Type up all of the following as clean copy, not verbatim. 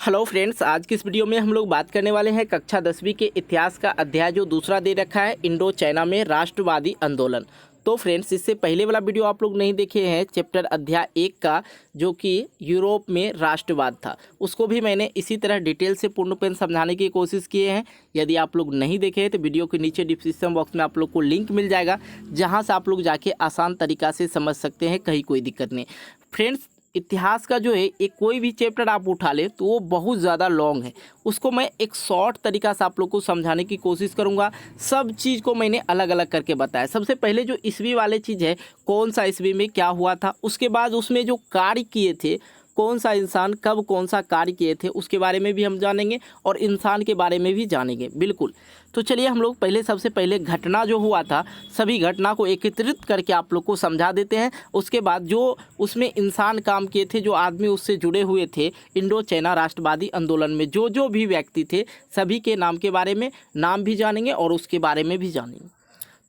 Hello friends, आज की इस वीडियो में हम लोग बात करने वाले हैं कक्षा 10वीं के इतिहास का अध्याय जो दूसरा दे रखा है, इंडो चाइना में राष्ट्रवादी आंदोलन। तो फ्रेंड्स, इससे पहले वाला वीडियो आप लोग नहीं देखे हैं चैप्टर अध्याय 1 का, जो कि यूरोप में राष्ट्रवाद था, उसको भी मैंने इसी तरह डिटेल से पूर्णपेन समझाने की कोशिश किए हैं। यदि आप लोग नहीं देखे हैं तो वीडियो के नीचे डिस्क्रिप्शन बॉक्स में आप लोग को लिंक मिल जाएगा, जहाँ से आप लोग जाके आसान तरीक़ा से समझ सकते हैं, कहीं कोई दिक्कत नहीं। फ्रेंड्स, इतिहास का जो है एक कोई भी चैप्टर आप उठा ले तो वो बहुत ज़्यादा लॉन्ग है, उसको मैं एक शॉर्ट तरीका से आप लोग को समझाने की कोशिश करूँगा। सब चीज़ को मैंने अलग अलग करके बताया। सबसे पहले जो ईस्वी वाले चीज़ है, कौन सा ईस्वी में क्या हुआ था, उसके बाद उसमें जो कार्य किए थे, कौन सा इंसान कब कौन सा कार्य किए थे, उसके बारे में भी हम जानेंगे और इंसान के बारे में भी जानेंगे। बिल्कुल, तो चलिए हम लोग पहले सबसे पहले घटना जो हुआ था, सभी घटना को एकत्रित करके आप लोग को समझा देते हैं। उसके बाद जो उसमें इंसान काम किए थे, जो आदमी उससे जुड़े हुए थे इंडो चाइना राष्ट्रवादी आंदोलन में, जो भी व्यक्ति थे, सभी के नाम के बारे में नाम भी जानेंगे और उसके बारे में भी जानेंगे।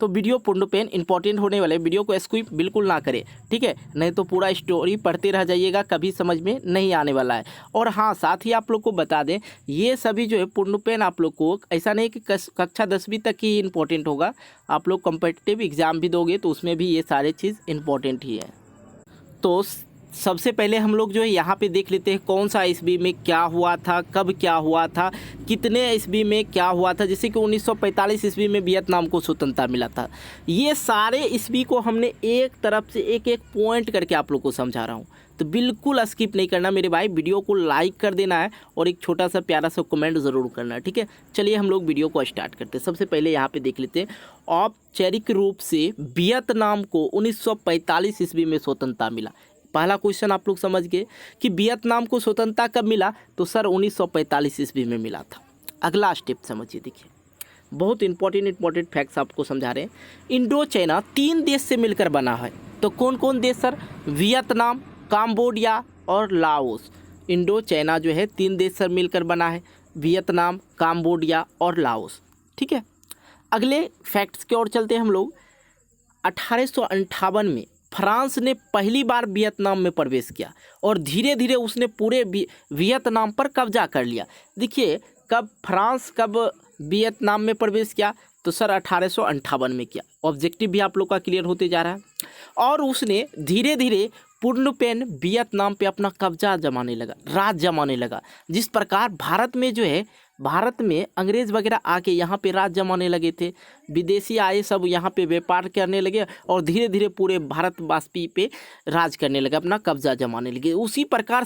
तो वीडियो पूर्णपेन इंपॉर्टेंट होने वाले, वीडियो को स्किप बिल्कुल ना करें, ठीक है, नहीं तो पूरा स्टोरी पढ़ते रह जाइएगा, कभी समझ में नहीं आने वाला है। और हाँ, साथ ही आप लोग को बता दें, ये सभी जो है पूर्णपेन आप लोग को ऐसा नहीं कि कक्षा 10वीं तक ही इंपॉर्टेंट होगा, आप लोग कॉम्पिटिटिव एग्ज़ाम भी दोगे तो उसमें भी ये सारे चीज़ इंपॉर्टेंट ही है। तो सबसे पहले हम लोग जो है यहाँ पे देख लेते हैं कौन सा ईस्वी में क्या हुआ था, कब क्या हुआ था, कितने ईस्वी में क्या हुआ था। जैसे कि 1945 ईस्वी में वियतनाम को स्वतंत्रता मिला था। ये सारे ईस्वी को हमने एक तरफ से एक एक पॉइंट करके आप लोग को समझा रहा हूँ, तो बिल्कुल स्किप नहीं करना मेरे भाई। वीडियो को लाइक कर देना है और एक छोटा सा प्यारा सा कमेंट ज़रूर करना है, ठीक है। चलिए हम लोग वीडियो को स्टार्ट करते हैं। सबसे पहले यहाँ पे देख लेते हैं, औपचारिक रूप से वियतनाम को 1945 ईस्वी में स्वतंत्रता मिला। पहला क्वेश्चन आप लोग समझ गए कि वियतनाम को स्वतंत्रता कब मिला, तो सर 1945 ईस्वी में मिला था। अगला स्टेप समझिए, देखिए बहुत इंपॉर्टेंट फैक्ट्स आपको समझा रहे हैं। इंडो चाइना 3 देश से मिलकर बना है, तो कौन कौन देश सर? वियतनाम, काम्बोडिया और लाओस। इंडो चाइना जो है 3 देश से मिलकर बना है, वियतनाम, काम्बोडिया और लाओस, ठीक है। अगले फैक्ट्स की ओर चलते हैं हम लोग। 1858 में फ्रांस ने पहली बार वियतनाम में प्रवेश किया और धीरे धीरे उसने पूरे वियतनाम पर कब्जा कर लिया। देखिए, कब फ्रांस कब वियतनाम में प्रवेश किया, तो सर 1858 में किया। ऑब्जेक्टिव भी आप लोग का क्लियर होते जा रहा है। और उसने धीरे धीरे पूर्णपेन वियतनाम पे अपना कब्जा जमाने लगा, राज जमाने लगा। जिस प्रकार भारत में जो है, भारत में अंग्रेज़ वगैरह आके यहाँ पे राज जमाने लगे थे, विदेशी आए सब यहाँ पे व्यापार करने लगे और धीरे धीरे पूरे भारतवासी पे राज करने लगे, अपना कब्जा जमाने लगे। उसी प्रकार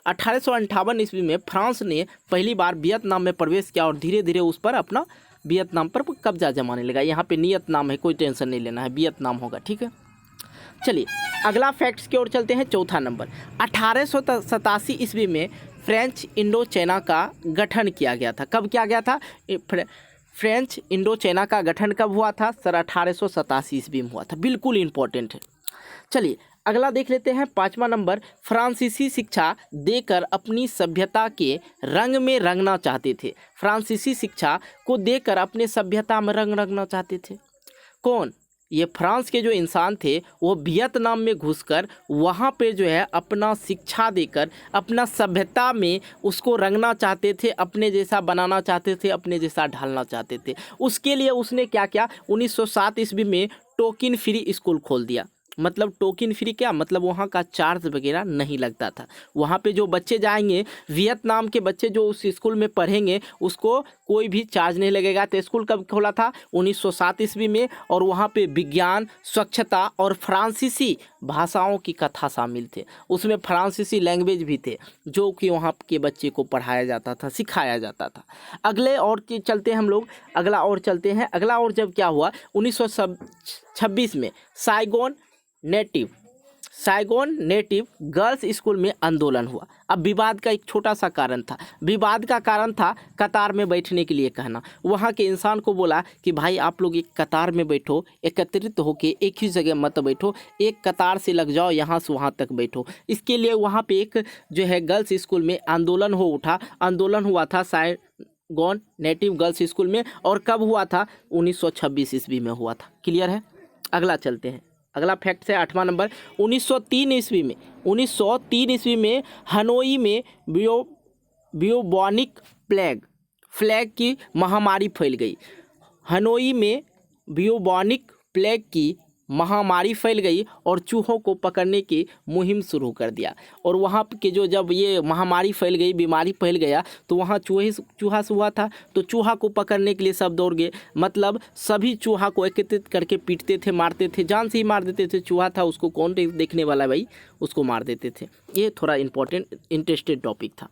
1858 ईस्वी में फ्रांस ने पहली बार वियतनाम में प्रवेश किया और धीरे धीरे उस पर अपना वियतनाम पर कब्जा जमाने लगा। यहाँ पे नियत नाम है, कोई टेंशन नहीं लेना है, वियतनाम होगा, ठीक है। चलिए अगला फैक्ट्स की ओर चलते हैं। चौथा नंबर, 1887 ईस्वी में फ्रेंच इंडो चाइना का गठन किया गया था। कब किया गया था? फ्रेंच इंडो चाइना का गठन कब हुआ था? सर 1887 ईस्वी में हुआ था। बिल्कुल इंपॉर्टेंट है। चलिए अगला देख लेते हैं। 5वां नंबर, फ्रांसीसी शिक्षा देकर अपनी सभ्यता के रंग में रंगना चाहते थे। फ्रांसीसी शिक्षा को देकर अपने सभ्यता में रंग रंगना चाहते थे। कौन? ये फ्रांस के जो इंसान थे, वो वियतनाम में घुसकर वहाँ पे जो है अपना शिक्षा देकर अपना सभ्यता में उसको रंगना चाहते थे, अपने जैसा बनाना चाहते थे, अपने जैसा ढालना चाहते थे। उसके लिए उसने क्या किया? 1907 ईस्वी में टोकन फ्री स्कूल खोल दिया। मतलब टोकन फ्री क्या मतलब? वहाँ का चार्ज वगैरह नहीं लगता था। वहाँ पे जो बच्चे जाएंगे, वियतनाम के बच्चे जो उस स्कूल में पढ़ेंगे, उसको कोई भी चार्ज नहीं लगेगा। तो स्कूल कब खोला था? 1907 ईस्वी में। और वहाँ पे विज्ञान, स्वच्छता और फ्रांसीसी भाषाओं की कथा शामिल थे। उसमें फ्रांसीसी लैंग्वेज भी थे, जो कि वहाँ के बच्चे को पढ़ाया जाता था, सिखाया जाता था। अगले और चलते हैं हम लोग, अगला और चलते हैं। अगला और जब क्या हुआ? 1926 में साइगोन नेटिव गर्ल्स स्कूल में आंदोलन हुआ। अब विवाद का एक छोटा सा कारण था। विवाद का कारण था कतार में बैठने के लिए कहना। वहाँ के इंसान को बोला कि भाई आप लोग एक कतार में बैठो, एकत्रित होके एक ही जगह मत बैठो, एक कतार से लग जाओ, यहाँ से वहाँ तक बैठो। इसके लिए वहाँ पे एक जो है गर्ल्स स्कूल में आंदोलन आंदोलन हुआ था साइगोन नेटिव गर्ल्स स्कूल में। और कब हुआ था? 1926 ईस्वी में हुआ था। क्लियर है? अगला चलते हैं। अगला फैक्ट है 8वां नंबर, 1903 ईस्वी में हनोई में ब्यूबॉनिक प्लेग की महामारी फैल गई। हनोई में ब्यूबॉनिक प्लेग की महामारी फैल गई और चूहों को पकड़ने की मुहिम शुरू कर दिया। और वहाँ के जो जब ये महामारी फैल गई, बीमारी फैल गया, तो वहाँ चूहा हुआ था, तो चूहा को पकड़ने के लिए सब दौड़ गए। मतलब सभी चूहा को एकत्रित करके पीटते थे, मारते थे, जान से ही मार देते थे। चूहा था, उसको कौन देखने वाला भाई, उसको मार देते थे। ये थोड़ा इंटरेस्टेड टॉपिक था।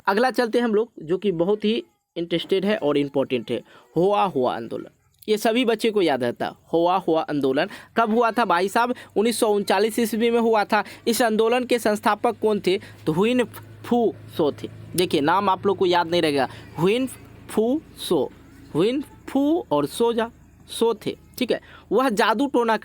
अगला चलते हैं हम लोग, जो कि बहुत ही इंटरेस्टेड है और इम्पोर्टेंट है, हुआ आंदोलन। ये सभी बच्चे को याद रहता। हुआ आंदोलन कब हुआ था भाई साहब? 1939 ईस्वी में हुआ था। इस आंदोलन के संस्थापक कौन थे? तो हुइन फू सो थे। देखिए नाम आप लोग को याद नहीं रहेगा, हुइन फू और सो थे, ठीक है। वह जादू टोना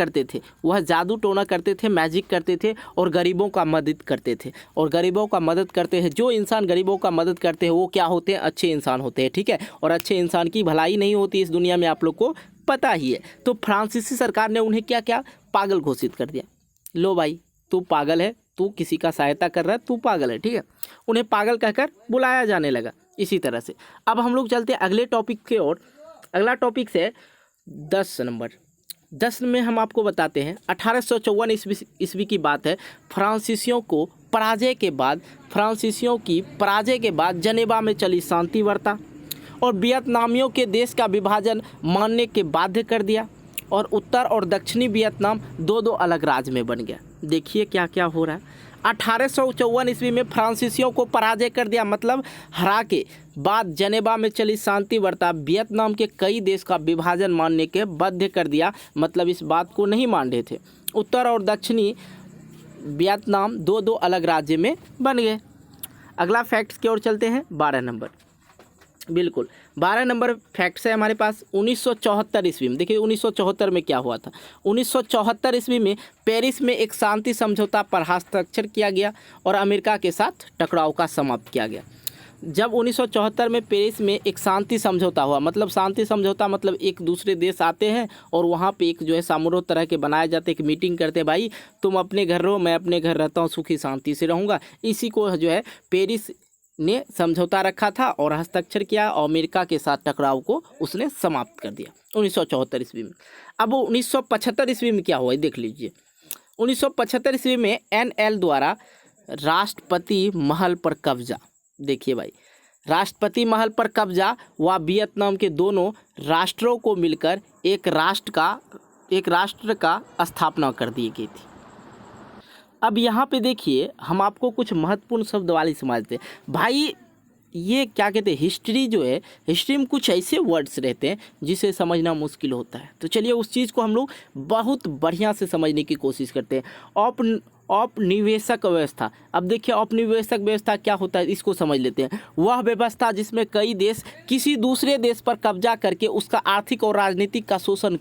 करते थे, मैजिक करते थे और गरीबों का मदद करते थे। और गरीबों का मदद करते हैं, जो इंसान गरीबों का मदद करते हैं वो क्या होते हैं? अच्छे इंसान होते हैं, ठीक है। और अच्छे इंसान की भलाई नहीं होती इस दुनिया में, आप लोग को पता ही है। तो फ्रांसीसी सरकार ने उन्हें क्या पागल घोषित कर दिया। लो भाई, तू पागल है, तू किसी का सहायता कर रहा है, तू पागल है, ठीक है। उन्हें पागल कहकर बुलाया जाने लगा। इसी तरह से अब हम लोग चलते हैं अगले टॉपिक की ओर। अगला टॉपिक से 10 में हम आपको बताते हैं 1854 ईस्वी की बात है। फ्रांसीसियों की पराजय के बाद जनेवा में चली शांति वार्ता और वियतनामियों के देश का विभाजन मानने के बाध्य कर दिया और उत्तर और दक्षिणी वियतनाम दो अलग राज्य में बन गया। देखिए क्या क्या हो रहा है। 1854 ईस्वी में फ्रांसीसियों को पराजय कर दिया, मतलब हरा के बाद जनेवा में चली शांति वार्ता वियतनाम के कई देश का विभाजन मानने के बाध्य कर दिया, मतलब इस बात को नहीं मान रहे थे। उत्तर और दक्षिणी वियतनाम दो अलग राज्य में बन गए। अगला फैक्ट्स की ओर चलते हैं। 12 नंबर, बिल्कुल 12 नंबर फैक्ट्स है हमारे पास। 1974 ईस्वी में, देखिए 1974 में क्या हुआ था। 1974 ईस्वी में पेरिस में एक शांति समझौता पर हस्ताक्षर किया गया और अमेरिका के साथ टकराव का समाप्त किया गया। जब 1974 में पेरिस में एक शांति समझौता हुआ, मतलब शांति समझौता मतलब एक दूसरे देश आते हैं और वहाँ पे एक जो है समारोह तरह के बनाए जाते हैं, एक मीटिंग करते हैं, भाई तुम अपने घर रहो, मैं अपने घर रहता हूँ, सुखी शांति से रहूँगा। इसी को जो है पेरिस ने समझौता रखा था और हस्ताक्षर किया और अमेरिका के साथ टकराव को उसने समाप्त कर दिया 1974 ईस्वी में। अब 1975 ईस्वी में क्या हुआ देख लीजिए। 1975 ईस्वी में NL द्वारा राष्ट्रपति महल पर कब्जा। देखिए भाई, राष्ट्रपति महल पर कब्जा व वियतनाम के दोनों राष्ट्रों को मिलकर एक राष्ट्र का स्थापना कर दी गई थी। अब यहाँ पे देखिए हम आपको कुछ महत्वपूर्ण शब्दावली समझते हैं भाई। ये क्या कहते हैं, हिस्ट्री जो है, हिस्ट्री में कुछ ऐसे वर्ड्स रहते हैं जिसे समझना मुश्किल होता है। तो चलिए उस चीज़ को हम लोग बहुत बढ़िया से समझने की कोशिश करते हैं। औपनिवेशिक व्यवस्था। अब देखिए औपनिवेशिक व्यवस्था क्या होता है, इसको समझ लेते हैं। वह व्यवस्था जिसमें कई देश किसी दूसरे देश पर कब्जा करके उसका आर्थिक और राजनीतिक का शोषण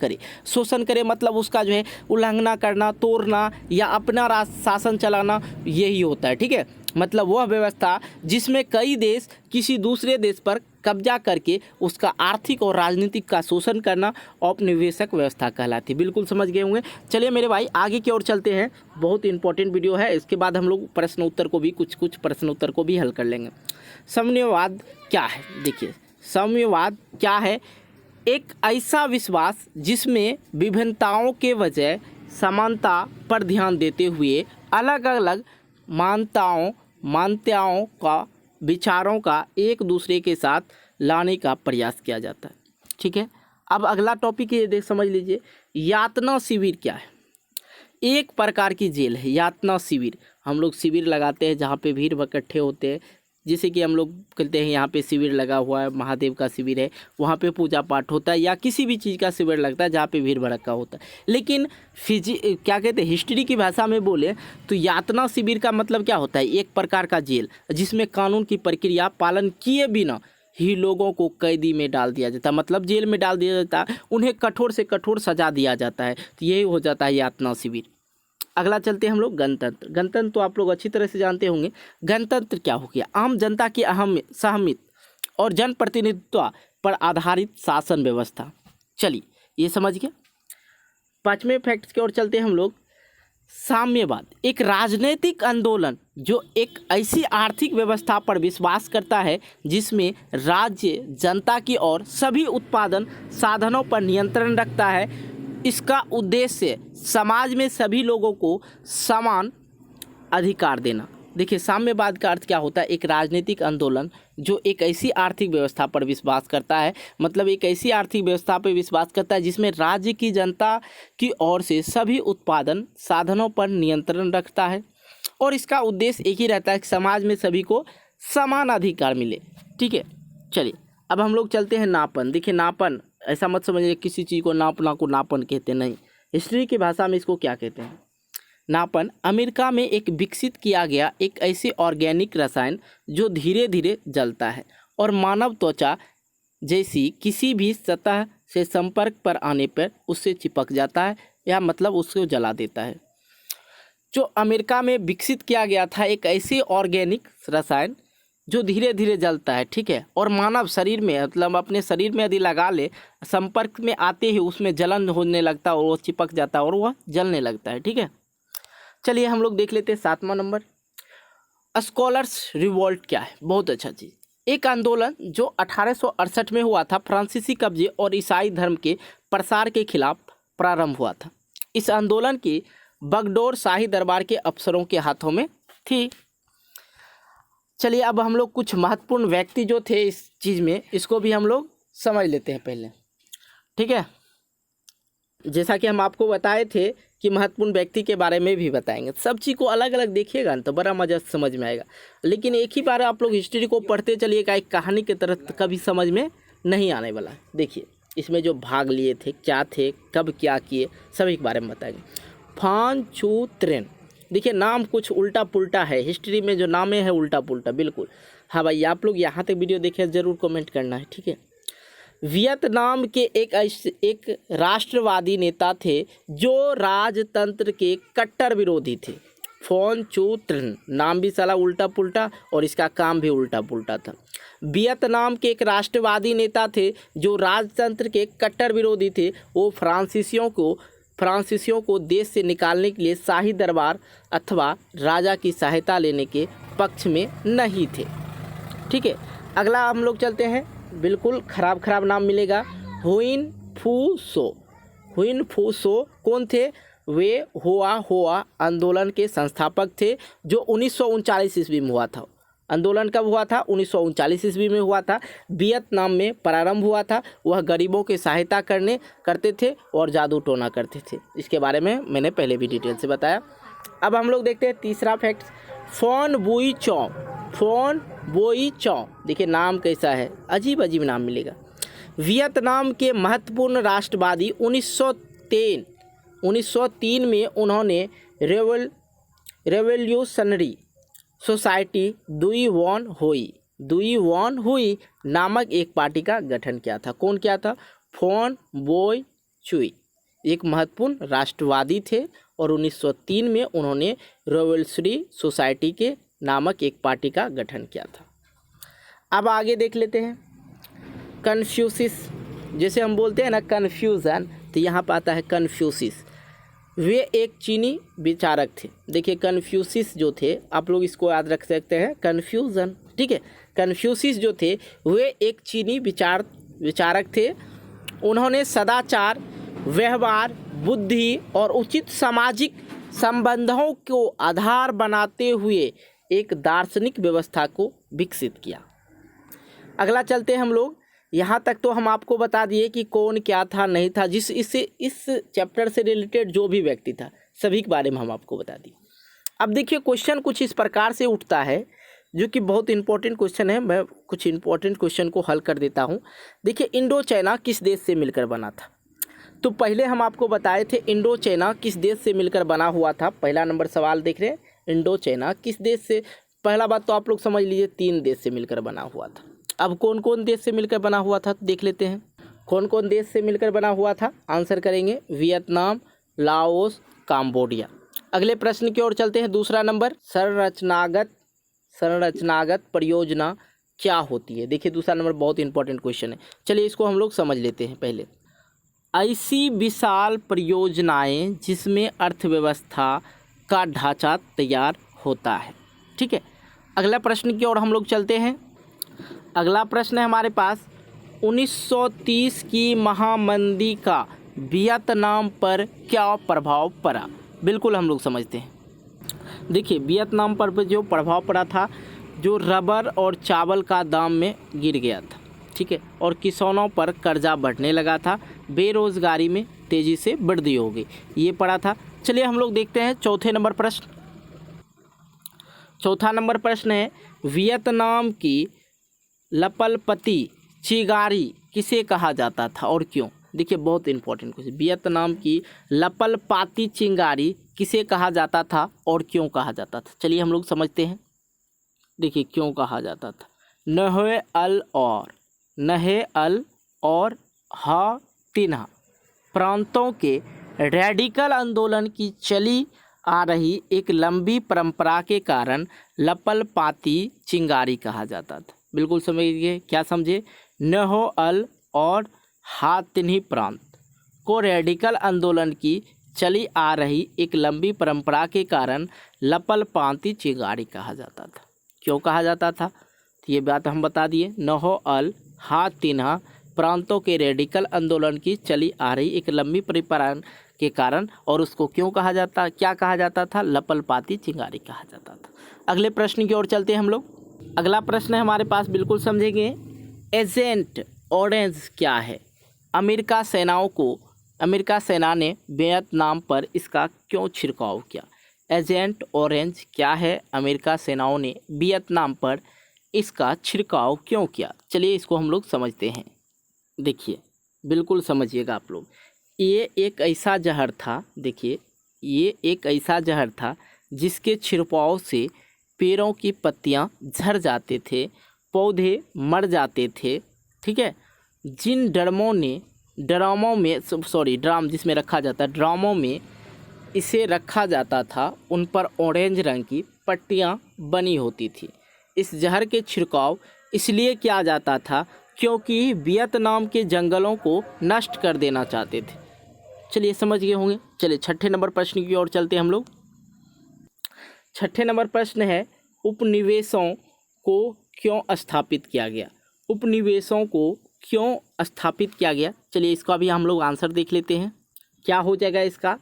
करे, मतलब उसका जो है उल्लंघना करना, तोड़ना या अपना शासन चलाना, यही होता है, ठीक है। मतलब वह व्यवस्था जिसमें कई देश किसी दूसरे देश पर कब्जा करके उसका आर्थिक और राजनीतिक का शोषण करना औपनिवेशिक व्यवस्था कहलाती है। बिल्कुल समझ गए होंगे। चलिए मेरे भाई आगे की ओर चलते हैं, बहुत इंपॉर्टेंट वीडियो है। इसके बाद हम लोग प्रश्न उत्तर को भी कुछ प्रश्न उत्तर को भी हल कर लेंगे। साम्यवाद क्या है? देखिए साम्यवाद क्या है? एक ऐसा विश्वास जिसमें विभिन्नताओं के बजाय समानता पर ध्यान देते हुए अलग अलग मान्यताओं का विचारों का एक दूसरे के साथ लाने का प्रयास किया जाता है, ठीक है। अब अगला टॉपिक ये समझ लीजिए, यातना शिविर क्या है? एक प्रकार की जेल है यातना शिविर। हम लोग शिविर लगाते हैं जहाँ पे भीड़ इकट्ठे होते हैं, जैसे कि हम लोग कहते हैं यहाँ पे शिविर लगा हुआ है, महादेव का शिविर है, वहाँ पे पूजा पाठ होता है या किसी भी चीज़ का शिविर लगता है जहाँ पे भीड़ भड़का होता है। लेकिन क्या कहते हैं, हिस्ट्री की भाषा में बोले तो यातना शिविर का मतलब क्या होता है? एक प्रकार का जेल जिसमें कानून की प्रक्रिया पालन किए बिना ही लोगों को कैदी में डाल दिया जाता है, मतलब जेल में डाल दिया जाता है, उन्हें कठोर से कठोर सजा दिया जाता है। तो यही हो जाता है यातना शिविर। अगला चलते हैं हम लोग गणतंत्र। गणतंत्र तो आप लोग अच्छी तरह से जानते होंगे। गणतंत्र क्या हो गया? आम जनता की सहमति और जनप्रतिनिधित्व पर आधारित शासन व्यवस्था। चलिए ये समझ गए। 5वें फैक्ट की ओर चलते हैं हम लोग। साम्यवाद एक राजनीतिक आंदोलन जो एक ऐसी आर्थिक व्यवस्था पर विश्वास करता है जिसमें राज्य जनता की और सभी उत्पादन साधनों पर नियंत्रण रखता है। इसका उद्देश्य समाज में सभी लोगों को समान अधिकार देना। देखिए, साम्यवाद का अर्थ क्या होता है? एक राजनीतिक आंदोलन जो एक ऐसी आर्थिक व्यवस्था पर विश्वास करता है, मतलब एक ऐसी आर्थिक व्यवस्था पर विश्वास करता है जिसमें राज्य की जनता की ओर से सभी उत्पादन साधनों पर नियंत्रण रखता है और इसका उद्देश्य एक ही रहता है कि समाज में सभी को समान अधिकार मिले। ठीक है, चलिए अब हम लोग चलते हैं नापन। देखिए, नापन ऐसा मत समझिए किसी चीज़ को नापना को नापन कहते नहीं। हिस्ट्री की भाषा में इसको क्या कहते हैं? नापन अमेरिका में एक विकसित किया गया एक ऐसी ऑर्गेनिक रसायन जो धीरे धीरे जलता है और मानव त्वचा जैसी किसी भी सतह से संपर्क पर आने पर उससे चिपक जाता है या मतलब उसको जला देता है। जो अमेरिका में विकसित किया गया था एक ऐसी ऑर्गेनिक रसायन जो धीरे धीरे जलता है, ठीक है, और मानव शरीर में मतलब अपने शरीर में यदि लगा ले, संपर्क में आते ही उसमें जलन होने लगता है और वो चिपक जाता है और वह जलने लगता है। ठीक है, चलिए हम लोग देख लेते हैं 7वां नंबर, स्कॉलर्स रिवोल्ट क्या है? बहुत अच्छा चीज़, एक आंदोलन जो 1868 में हुआ था, फ्रांसीसी कब्जे और ईसाई धर्म के प्रसार के खिलाफ प्रारंभ हुआ था। इस आंदोलन की बगडोर शाही दरबार के अफसरों के हाथों में थी। चलिए अब हम लोग कुछ महत्वपूर्ण व्यक्ति जो थे इस चीज़ में, इसको भी हम लोग समझ लेते हैं पहले। ठीक है, जैसा कि हम आपको बताए थे कि महत्वपूर्ण व्यक्ति के बारे में भी बताएंगे। सब चीज़ को अलग अलग देखिएगा ना तो बड़ा मज़ा समझ में आएगा, लेकिन एक ही बार आप लोग हिस्ट्री को पढ़ते चलिएगा, एक कहानी की तरह कभी समझ में नहीं आने वाला। देखिए इसमें जो भाग लिए थे, क्या थे, कब क्या किए, सभी के बारे में बताएंगे। फान चू त्रेन, देखिए नाम कुछ उल्टा पुल्टा है, हिस्ट्री में जो नामे है उल्टा पुल्टा बिल्कुल। हाँ भाई, आप लोग यहाँ तक वीडियो देखें ज़रूर कमेंट करना है। ठीक है, वियतनाम के एक राष्ट्रवादी नेता थे जो राजतंत्र के कट्टर विरोधी थे। फोन चू ट्रन, नाम भी साला उल्टा पुल्टा और इसका काम भी उल्टा पुल्टा था। वियतनाम के एक राष्ट्रवादी नेता थे जो राजतंत्र के कट्टर विरोधी थे। वो फ्रांसीसियों को देश से निकालने के लिए शाही दरबार अथवा राजा की सहायता लेने के पक्ष में नहीं थे। ठीक है, अगला हम लोग चलते हैं, बिल्कुल खराब नाम मिलेगा। हुइन फू सो कौन थे? वे होआ आंदोलन के संस्थापक थे जो 1939 ईस्वी में हुआ था। आंदोलन कब हुआ था? 1939 ईस्वी में हुआ था। वियतनाम में प्रारंभ हुआ था। वह गरीबों की सहायता करते थे और जादू टोना करते थे। इसके बारे में मैंने पहले भी डिटेल से बताया। अब हम लोग देखते हैं तीसरा फैक्ट, फोन बुई चौ। देखिए नाम कैसा है, अजीब नाम मिलेगा। वियतनाम के महत्वपूर्ण राष्ट्रवादी 1903 में उन्होंने रेवोल्यूशनरी सोसाइटी दुई वॉन हुई नामक एक पार्टी का गठन किया था। कौन किया था? फोन बोई चुई एक महत्वपूर्ण राष्ट्रवादी थे और 1903 में उन्होंने रेवोल्यूशनरी सोसाइटी के नामक एक पार्टी का गठन किया था। अब आगे देख लेते हैं, कन्फ्यूशियस, जैसे हम बोलते हैं ना कन्फ्यूज़न, तो यहाँ पर आता है कन्फ्यूशियस। वे एक चीनी विचारक थे। देखिए कन्फ्यूशियस जो थे, आप लोग इसको याद रख सकते हैं, कन्फ्यूज़न। ठीक है, कन्फ्यूशियस जो थे वे एक चीनी विचारक थे। उन्होंने सदाचार, व्यवहार, बुद्धि और उचित सामाजिक संबंधों को आधार बनाते हुए एक दार्शनिक व्यवस्था को विकसित किया। अगला चलते हैं हम लोग, यहाँ तक तो हम आपको बता दिए कि कौन क्या था नहीं था, इस चैप्टर से रिलेटेड जो भी व्यक्ति था सभी के बारे में हम आपको बता दिए। अब देखिए क्वेश्चन कुछ इस प्रकार से उठता है जो कि बहुत इंपॉर्टेंट क्वेश्चन है। मैं कुछ इंपॉर्टेंट क्वेश्चन को हल कर देता हूँ। देखिए इंडो चाइना किस देश से मिलकर बना था? तो पहले हम आपको बताए थे इंडो चाइना किस देश से मिलकर बना हुआ था। पहला नंबर सवाल देख रहे हैं, इंडो चाइना किस देश से? पहला बात तो आप लोग समझ लीजिए 3 देश से मिलकर बना हुआ था। अब कौन कौन देश से मिलकर बना हुआ था देख लेते हैं। कौन कौन देश से मिलकर बना हुआ था? आंसर करेंगे वियतनाम, लाओस, काम्बोडिया। अगले प्रश्न की ओर चलते हैं। दूसरा नंबर, संरचनागत परियोजना क्या होती है? देखिए दूसरा नंबर बहुत इंपॉर्टेंट क्वेश्चन है। चलिए इसको हम लोग समझ लेते हैं। पहले, ऐसी विशाल परियोजनाएं जिसमें अर्थव्यवस्था, का ढांचा तैयार होता है। ठीक है, अगला प्रश्न की ओर हम लोग चलते हैं। अगला प्रश्न है हमारे पास, 1930 की महामंदी का वियतनाम पर क्या प्रभाव पड़ा? बिल्कुल हम लोग समझते हैं। देखिए, वियतनाम पर जो प्रभाव पड़ा था, जो रबर और चावल का दाम में गिर गया था। ठीक है, और किसानों पर कर्जा बढ़ने लगा था, बेरोजगारी में तेज़ी से वृद्धि हो गई, ये पड़ा था। चलिए हम लोग देखते हैं चौथे नंबर प्रश्न। चौथा नंबर प्रश्न है, वियतनाम की लपलपति चिंगारी किसे कहा जाता था और क्यों? देखिए, बहुत इंपॉर्टेंट क्वेश्चन। वियतनाम की लपलपाती चिंगारी किसे कहा जाता था और क्यों कहा जाता था? चलिए हम लोग समझते हैं। देखिए, क्यों कहा जाता था। नहे अल और हा तिन्हा प्रांतों के रेडिकल आंदोलन की चली आ रही एक लंबी परंपरा के कारण लपलपाती चिंगारी कहा जाता था। बिल्कुल समझिए, क्या समझे? नहो अल और हातिनी प्रांत को रेडिकल आंदोलन की चली आ रही एक लंबी परंपरा के कारण लपलपाती चिंगारी कहा जाता था। क्यों कहा जाता था, तो ये बात हम बता दिए। नहो अल हातिना प्रांतों के रेडिकल आंदोलन की चली आ रही एक लंबी परंपरा के कारण, और उसको क्यों कहा जाता, क्या कहा जाता था? लपलपाती चिंगारी कहा जाता था। अगले प्रश्न की ओर चलते हैं हम लोग। अगला प्रश्न है हमारे पास, बिल्कुल समझेंगे। एजेंट ऑरेंज क्या है? अमेरिका सेना ने वियतनाम पर इसका क्यों छिड़काव किया? एजेंट ऑरेंज क्या है? अमेरिका सेनाओं ने वियतनाम पर इसका छिड़काव क्यों किया? चलिए इसको हम लोग समझते हैं। देखिए, बिल्कुल समझिएगा आप लोग। ये एक ऐसा जहर था, देखिए, ये एक ऐसा जहर था जिसके छिड़काव से पेड़ों की पत्तियां झड़ जाते थे, पौधे मर जाते थे। ठीक है, जिन ड्राम जिसमें रखा जाता, ड्रामों में इसे रखा जाता था, उन पर ऑरेंज रंग की पट्टियां बनी होती थी। इस जहर के छिड़काव इसलिए किया जाता था क्योंकि वियतनाम के जंगलों को नष्ट कर देना चाहते थे। चलिए समझ गए होंगे। चलिए छठे नंबर प्रश्न की ओर चलते हैं हम लोग। छठे नंबर प्रश्न है, उपनिवेशों को क्यों स्थापित किया गया? उपनिवेशों को क्यों स्थापित किया गया? चलिए इसका भी हम लोग आंसर देख लेते हैं। क्या हो जाएगा इसका?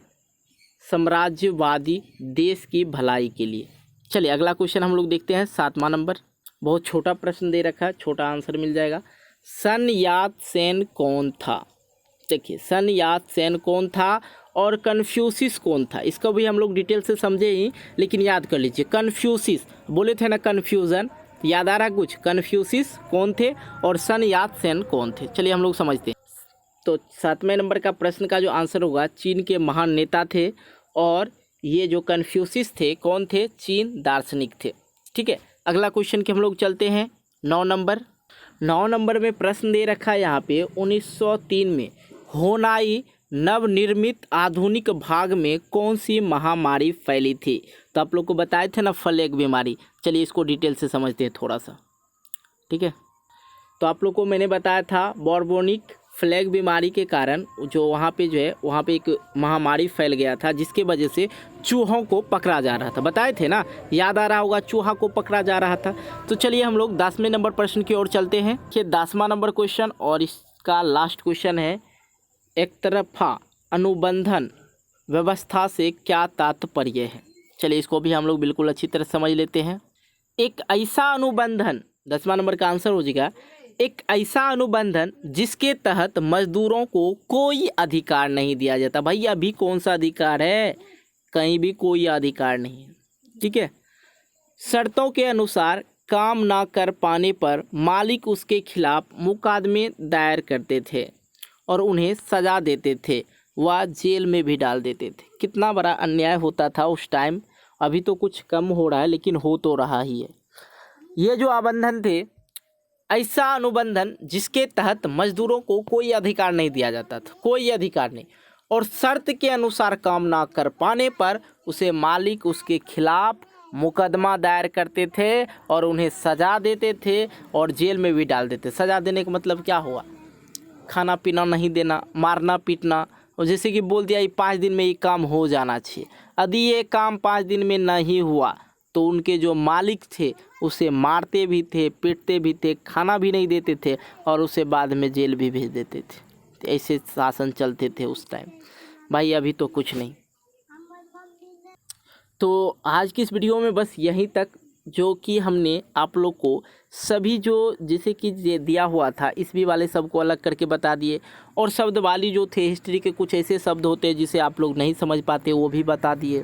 साम्राज्यवादी देश की भलाई के लिए। चलिए अगला क्वेश्चन हम लोग देखते हैं, 7वां नंबर। बहुत छोटा प्रश्न दे रखा है, छोटा आंसर मिल जाएगा। सन यात सेन कौन था? देखिए, सन यात सेन कौन था और कन्फ्यूशियस कौन था? इसको भी हम लोग डिटेल से समझे ही, लेकिन याद कर लीजिए। कन्फ्यूशियस बोले थे ना, कन्फ्यूज़न, याद आ रहा कुछ? कन्फ्यूशियस कौन थे और सन यात सेन कौन थे? चलिए हम लोग समझते हैं। तो 7वें नंबर का प्रश्न का जो आंसर होगा, चीन के महान नेता थे, और ये जो कन्फ्यूशियस थे कौन थे? चीन दार्शनिक थे। ठीक है, अगला क्वेश्चन के हम लोग चलते हैं। 9 नंबर में प्रश्न दे रखा है यहाँ पे, 1903 में होनाई नवनिर्मित आधुनिक भाग में कौन सी महामारी फैली थी? तो आप लोग को बताए थे ना, फ्लेग बीमारी। चलिए इसको डिटेल से समझते हैं थोड़ा सा। ठीक है, तो आप लोग को मैंने बताया था बॉर्बोनिक फ्लैग बीमारी के कारण जो वहाँ पे एक महामारी फैल गया था, जिसके वजह से चूहों को पकड़ा जा रहा था। बताए थे ना, याद आ रहा होगा, चूहा को पकड़ा जा रहा था। तो चलिए हम लोग 10वें नंबर प्रश्न की ओर चलते हैं। ये 10वां नंबर क्वेश्चन और इसका लास्ट क्वेश्चन है, एक तरफा अनुबंधन व्यवस्था से क्या तात्पर्य है? चलिए इसको भी हम लोग बिल्कुल अच्छी तरह समझ लेते हैं। एक ऐसा अनुबंधन, 10वां नंबर का आंसर हो जाएगा, एक ऐसा अनुबंधन जिसके तहत मजदूरों को कोई अधिकार नहीं दिया जाता। भाई अभी कौन सा अधिकार है? कहीं भी कोई अधिकार नहीं है। ठीक है, शर्तों के अनुसार काम ना कर पाने पर मालिक उसके खिलाफ मुकदमे दायर करते थे और उन्हें सजा देते थे, वह जेल में भी डाल देते थे। कितना बड़ा अन्याय होता था उस टाइम। अभी तो कुछ कम हो रहा है, लेकिन हो तो रहा ही है। ये जो अनुबंधन थे, ऐसा अनुबंधन जिसके तहत मजदूरों को कोई अधिकार नहीं दिया जाता था, कोई अधिकार नहीं, और शर्त के अनुसार काम ना कर पाने पर उसे मालिक उसके खिलाफ मुकदमा दायर करते थे और उन्हें सजा देते थे और जेल में भी डाल देते। सजा देने का मतलब क्या हुआ? खाना पीना नहीं देना, मारना पीटना, और जैसे कि बोल दिया ये 5 दिन में ये काम हो जाना चाहिए, यदि ये काम 5 दिन में नहीं हुआ तो उनके जो मालिक थे उसे मारते भी थे, पीटते भी थे, खाना भी नहीं देते थे और उसे बाद में जेल भी भेज देते थे। तो ऐसे शासन चलते थे उस टाइम भाई, अभी तो कुछ नहीं। तो आज की इस वीडियो में बस यहीं तक, जो कि हमने आप लोग को सभी जो जैसे कि ये दिया हुआ था इस भी वाले शब्द को अलग करके बता दिए, और शब्द वाली जो थे हिस्ट्री के कुछ ऐसे शब्द होते हैं जिसे आप लोग नहीं समझ पाते वो भी बता दिए,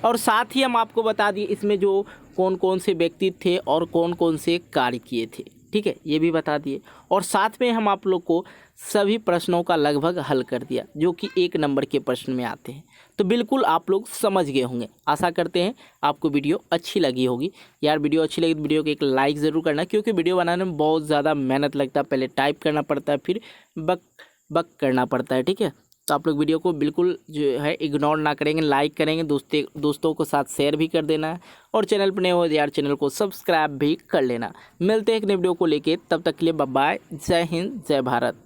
और साथ ही हम आपको बता दिए इसमें जो कौन कौन से व्यक्ति थे और कौन कौन से कार्य किए थे, ठीक है, ये भी बता दिए। और साथ में हम आप लोग को सभी प्रश्नों का लगभग हल कर दिया जो कि 1 नंबर के प्रश्न में आते हैं। तो बिल्कुल आप लोग समझ गए होंगे, आशा करते हैं आपको वीडियो अच्छी लगी होगी। यार वीडियो अच्छी लगी तो वीडियो को एक लाइक ज़रूर करना, क्योंकि वीडियो बनाने में बहुत ज़्यादा मेहनत लगता है, पहले टाइप करना पड़ता है फिर बक करना पड़ता है, ठीक है। तो आप लोग वीडियो को बिल्कुल जो है इग्नोर ना करेंगे, लाइक करेंगे, दोस्तों को साथ शेयर भी कर देना है, और चैनल पर नए हो यार चैनल को सब्सक्राइब भी कर लेना। मिलते हैं एक नए वीडियो को लेके, तब तक के लिए बाय बाय, जय हिंद जय भारत।